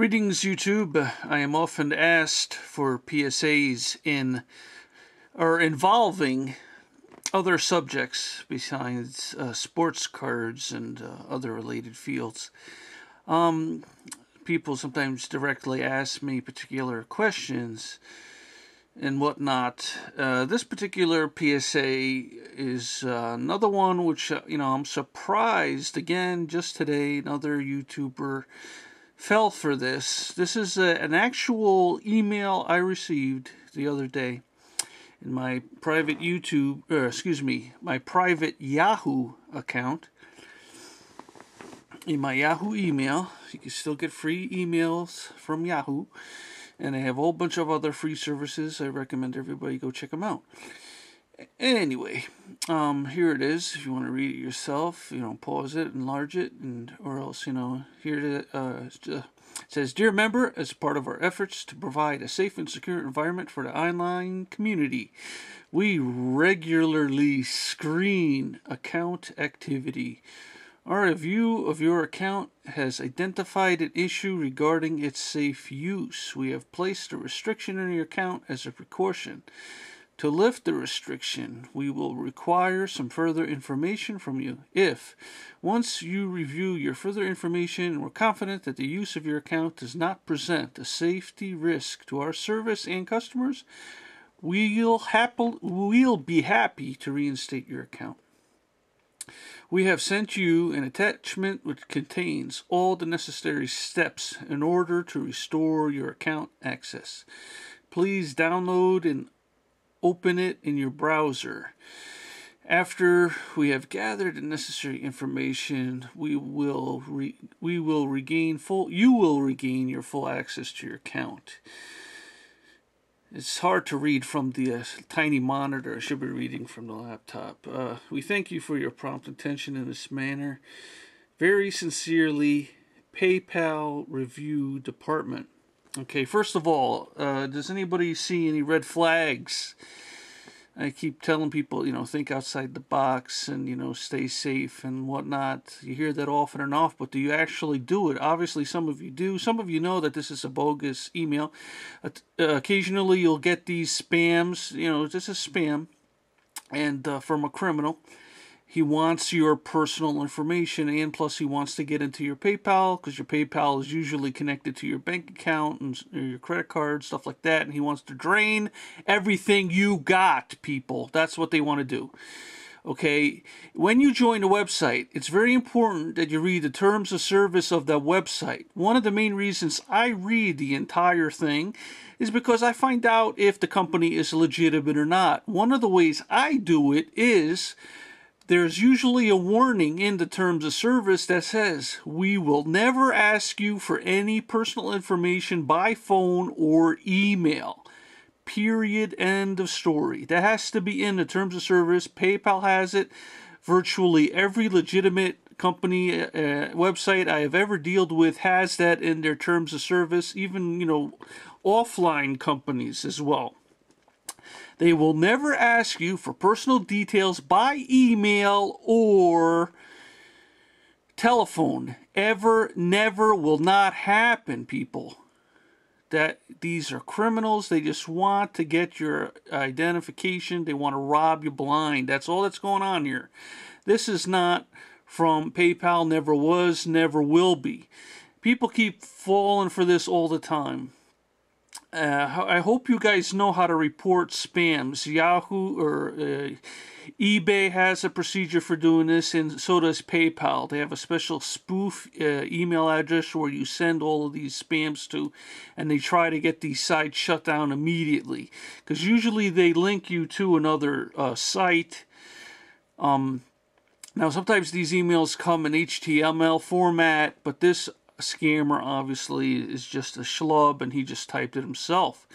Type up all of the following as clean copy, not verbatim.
Greetings, YouTube. I am often asked for PSAs involving other subjects besides sports cards and other related fields. People sometimes directly ask me particular questions and whatnot. This particular PSA is another one which, I'm surprised, again, just today, another YouTuber fell for this. This is an actual email I received the other day in my private my private Yahoo account. In my Yahoo email, you can still get free emails from Yahoo, and they have a whole bunch of other free services. I recommend everybody go check them out. Anyway, here it is. If you want to read it yourself, pause it, enlarge it, or else, here it says, "Dear member, as part of our efforts to provide a safe and secure environment for the online community, we regularly screen account activity. Our review of your account has identified an issue regarding its safe use. We have placed a restriction on your account as a precaution. To lift the restriction, we will require some further information from you. If, once you review your further information and we're confident that the use of your account does not present a safety risk to our service and customers, we'll be happy to reinstate your account. We have sent you an attachment which contains all the necessary steps in order to restore your account access. Please download and open it in your browser. After we have gathered the necessary information, you will regain your full access to your account." It's hard to read from the tiny monitor. I should be reading from the laptop. "We thank you for your prompt attention in this manner. Very sincerely, PayPal Review Department." Okay, first of all, does anybody see any red flags? I keep telling people, think outside the box and, stay safe and whatnot. You hear that often and off, but do you actually do it? Obviously, some of you do. Some of you know that this is a bogus email. Occasionally, you'll get these spams. This is spam, and from a criminal. He wants your personal information, and plus he wants to get into your PayPal, because your PayPal is usually connected to your bank account and your credit card, stuff like that, and he wants to drain everything you got, people. That's what they want to do. Okay, when you join a website, it's very important that you read the terms of service of that website. One of the main reasons I read the entire thing is because I find out if the company is legitimate or not. One of the ways I do it is there's usually a warning in the terms of service that says, "We will never ask you for any personal information by phone or email." Period. End of story. That has to be in the terms of service. PayPal has it. Virtually every legitimate company website I have ever dealt with has that in their terms of service. Even, offline companies as well. They will never ask you for personal details by email or telephone. Ever, never, will not happen, people. That these are criminals. They just want to get your identification. They want to rob you blind. That's all that's going on here. This is not from PayPal. Never was, never will be. People keep falling for this all the time. I hope you guys know how to report spams. Yahoo or eBay has a procedure for doing this, and so does PayPal. They have a special spoof email address where you send all of these spams to, and they try to get these sites shut down immediately. Because usually they link you to another site. Now, sometimes these emails come in HTML format, but this scammer obviously is just a schlub, and he just typed it himself.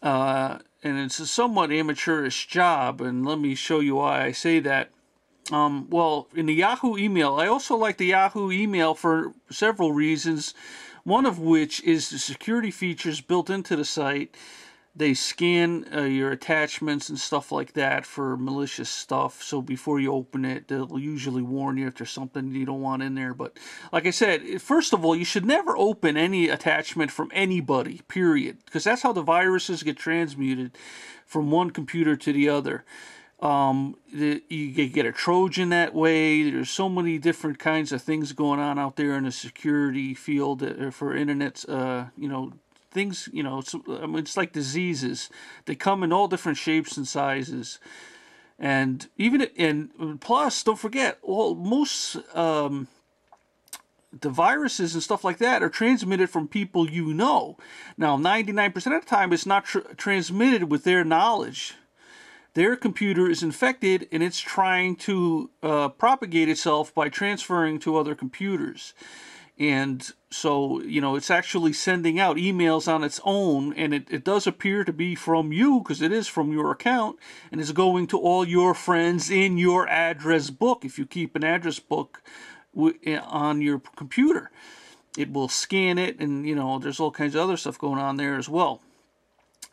And it's a somewhat amateurish job, and let me show you why I say that. Well, in the Yahoo email, I also like the Yahoo email for several reasons, one of which is the security features built into the site they scan your attachments and stuff like that for malicious stuff. So before you open it, they'll usually warn you if there's something you don't want in there. But like I said, first of all, you should never open any attachment from anybody, period. Because that's how the viruses get transmuted from one computer to the other. You get a Trojan that way. There's so many different kinds of things going on out there in the security field for internet, things, it's like diseases. They come in all different shapes and sizes. And plus, don't forget, most the viruses and stuff like that are transmitted from people you know. Now, 99% of the time, it's not transmitted with their knowledge. Their computer is infected, and it's trying to propagate itself by transferring to other computers. And so, it's actually sending out emails on its own, and it does appear to be from you, because it is from your account, and it's going to all your friends in your address book, if you keep an address book on your computer. It will scan it, and, there's all kinds of other stuff going on there as well.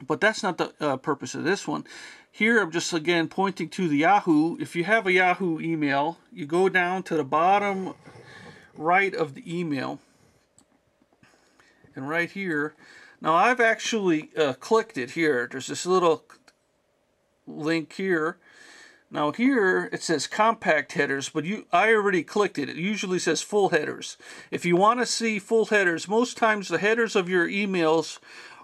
But that's not the purpose of this one. Here I'm just, again, pointing to the Yahoo. If you have a Yahoo email, you go down to the bottom right of the email. And right here, now I've actually clicked it here. There's this little link here. Now here it says compact headers, but I already clicked it. It usually says full headers. If you want to see full headers, most times the headers of your emails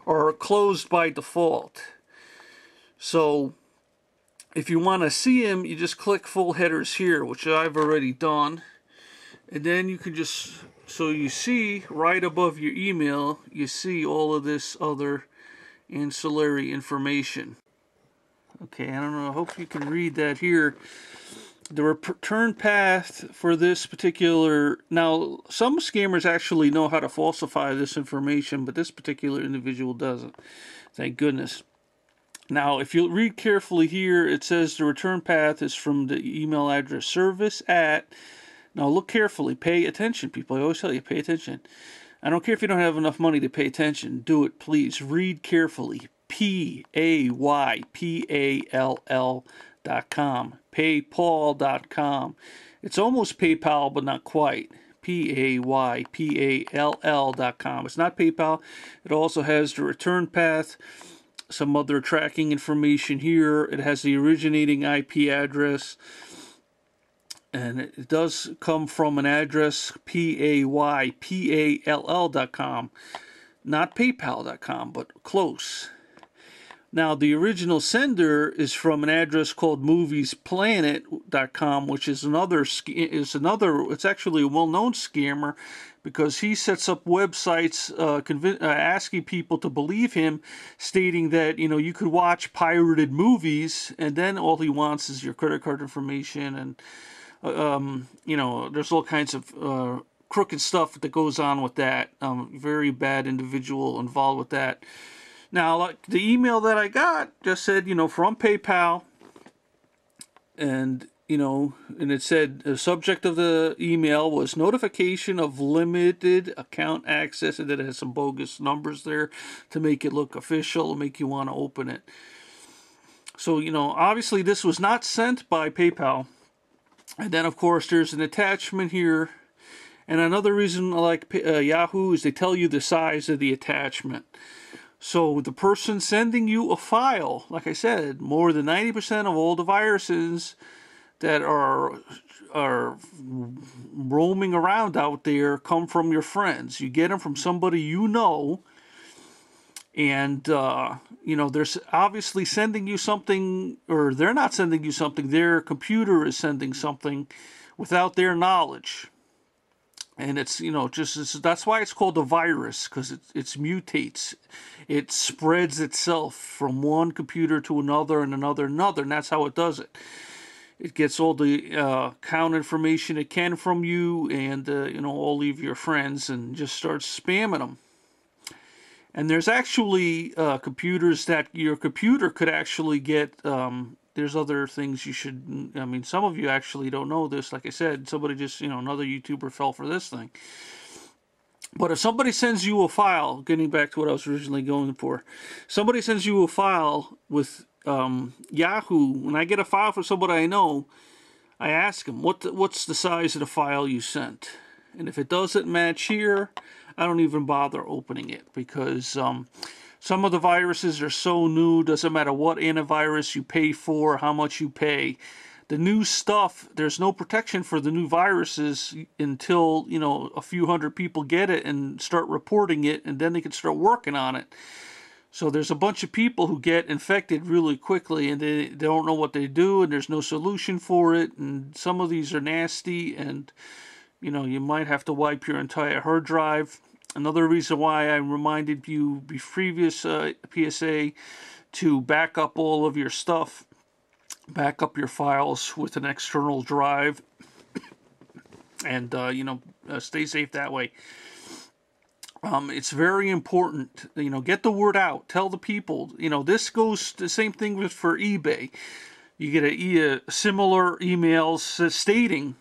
are closed by default. So if you want to see them, you just click full headers here, which I've already done. And then you can just, so you see right above your email, you see all of this other ancillary information. Okay, I don't know, I hope you can read that here. The return path for this particular, now some scammers actually know how to falsify this information, but this particular individual doesn't. Thank goodness. Now, if you read carefully here, it says the return path is from the email address service at. Now, look carefully. Pay attention, people. I always tell you, pay attention. I don't care if you don't have enough money to pay attention. Do it, please. Read carefully. PAYPALL.com. PayPal.com. It's almost PayPal, but not quite. PAYPALL.com. It's not PayPal. It also has the return path, some other tracking information here. It has the originating IP address, and it does come from an address, PAYPALL.com, not PayPal.com, but close. Now, the original sender is from an address called moviesplanet.com, which is it's actually a well-known scammer, because he sets up websites asking people to believe him, stating that, you could watch pirated movies, and then all he wants is your credit card information, and, there's all kinds of crooked stuff that goes on with that. Very bad individual involved with that. Now, like the email that I got just said, from PayPal, and, and it said the subject of the email was notification of limited account access, and then it has some bogus numbers there to make it look official and make you want to open it. So, obviously this was not sent by PayPal. And then, of course, there's an attachment here. And another reason I like Yahoo is they tell you the size of the attachment. So the person sending you a file, like I said, more than 90% of all the viruses that are roaming around out there come from your friends. You get them from somebody you know, and they're obviously sending you something, or they're not sending you something. Their computer is sending something without their knowledge. And it's, that's why it's called a virus, because it mutates. It spreads itself from one computer to another and another and another, and that's how it does it. It gets all the account information it can from you and, all of your friends, and just starts spamming them. And there's actually computers that your computer could actually get. There's other things you should, some of you actually don't know this. Like I said, somebody just, another YouTuber fell for this thing. But if somebody sends you a file, getting back to what I was originally going for, somebody sends you a file with Yahoo. When I get a file from somebody I know, I ask them, what's the size of the file you sent? And if it doesn't match here, I don't even bother opening it, because some of the viruses are so new, doesn't matter what antivirus you pay for, how much you pay. The new stuff, there's no protection for the new viruses until, you know, a few hundred people get it and start reporting it, and then they can start working on it. So there's a bunch of people who get infected really quickly, and they don't know what they do, and there's no solution for it, and some of these are nasty, and you know, you might have to wipe your entire hard drive. Another reason why I reminded you previous PSA to back up all of your stuff, back up your files with an external drive, and you know, stay safe that way. It's very important, you know, get the word out, tell the people. You know, this goes the same thing with for eBay. You get a similar emails stating,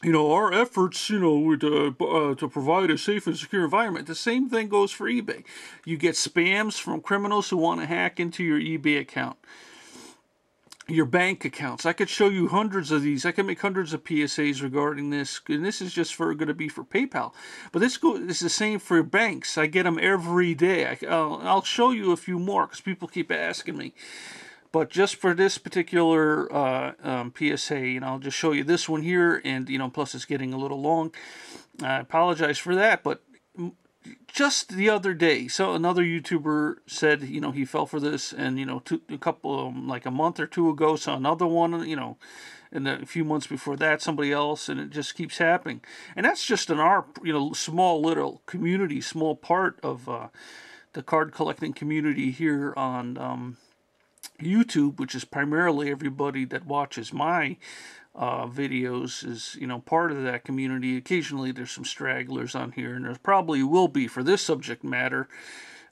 you know, our efforts, you know, to provide a safe and secure environment. The same thing goes for eBay. You get spams from criminals who want to hack into your eBay account, your bank accounts. I could show you hundreds of these. I can make hundreds of PSAs regarding this, and this is just going to be for PayPal. But this is the same for banks. I get them every day. I'll show you a few more because people keep asking me. But just for this particular PSA, you know, I'll just show you this one here, and you know, plus it's getting a little long. I apologize for that, but just the other day, so another YouTuber said, you know, he fell for this, and you know, like a month or two ago, saw another one, you know, and a few months before that, somebody else, and it just keeps happening. And that's just in our, you know, small little community, small part of the card collecting community here on YouTube, which is primarily everybody that watches my videos, is, you know, part of that community. Occasionally there's some stragglers on here, and there probably will be for this subject matter,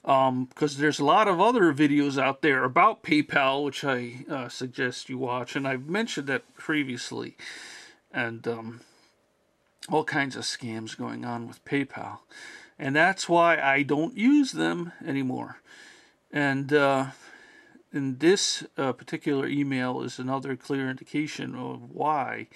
because there's a lot of other videos out there about PayPal, which I suggest you watch, and I've mentioned that previously, and all kinds of scams going on with PayPal, and that's why I don't use them anymore. And this particular email is another clear indication of why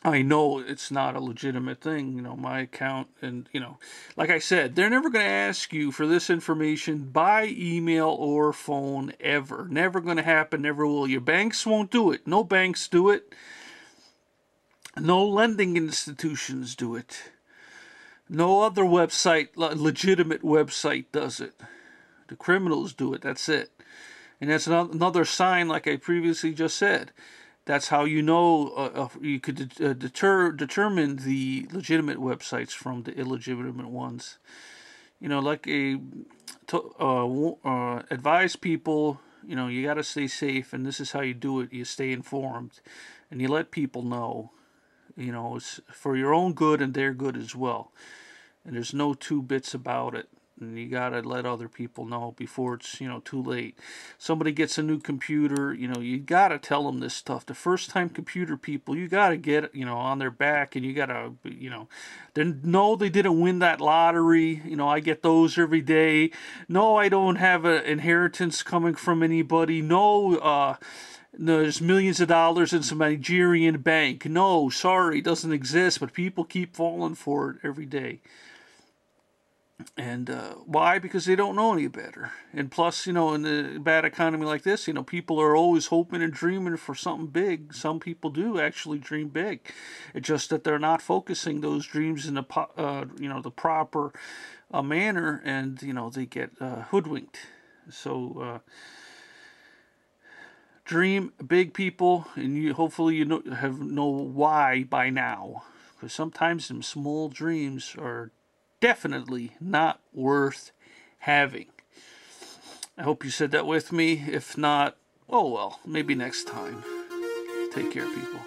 I know it's not a legitimate thing. You know, my account, and you know, like I said, they're never going to ask you for this information by email or phone ever. Never going to happen, never will. Your banks won't do it. No banks do it. No lending institutions do it. No other website, legitimate website, does it. The criminals do it, that's it. And that's another sign, like I previously just said. That's how you know you could determine the legitimate websites from the illegitimate ones. You know, like advise people, you know, you got to stay safe, and this is how you do it. You stay informed, and you let people know. You know, it's for your own good and their good as well. And there's no two bits about it. And you gotta let other people know before it's, you know, too late. Somebody gets a new computer, you know, you gotta tell them this stuff. The first time computer people, you gotta get, you know, on their back, and you gotta, you know, no, they didn't win that lottery. You know, I get those every day. No, I don't have an inheritance coming from anybody. No, there's millions of dollars in some Nigerian bank. No, sorry, it doesn't exist, but people keep falling for it every day. And why? Because they don't know any better. And plus, you know, in a bad economy like this, you know, people are always hoping and dreaming for something big. Some people do actually dream big. It's just that they're not focusing those dreams in the, you know, the proper manner, and, you know, they get hoodwinked. So, dream big, people, and you hopefully you know why by now. Because sometimes some small dreams are definitely not worth having. I hope you said that with me. If not, oh well, maybe next time. Take care, people.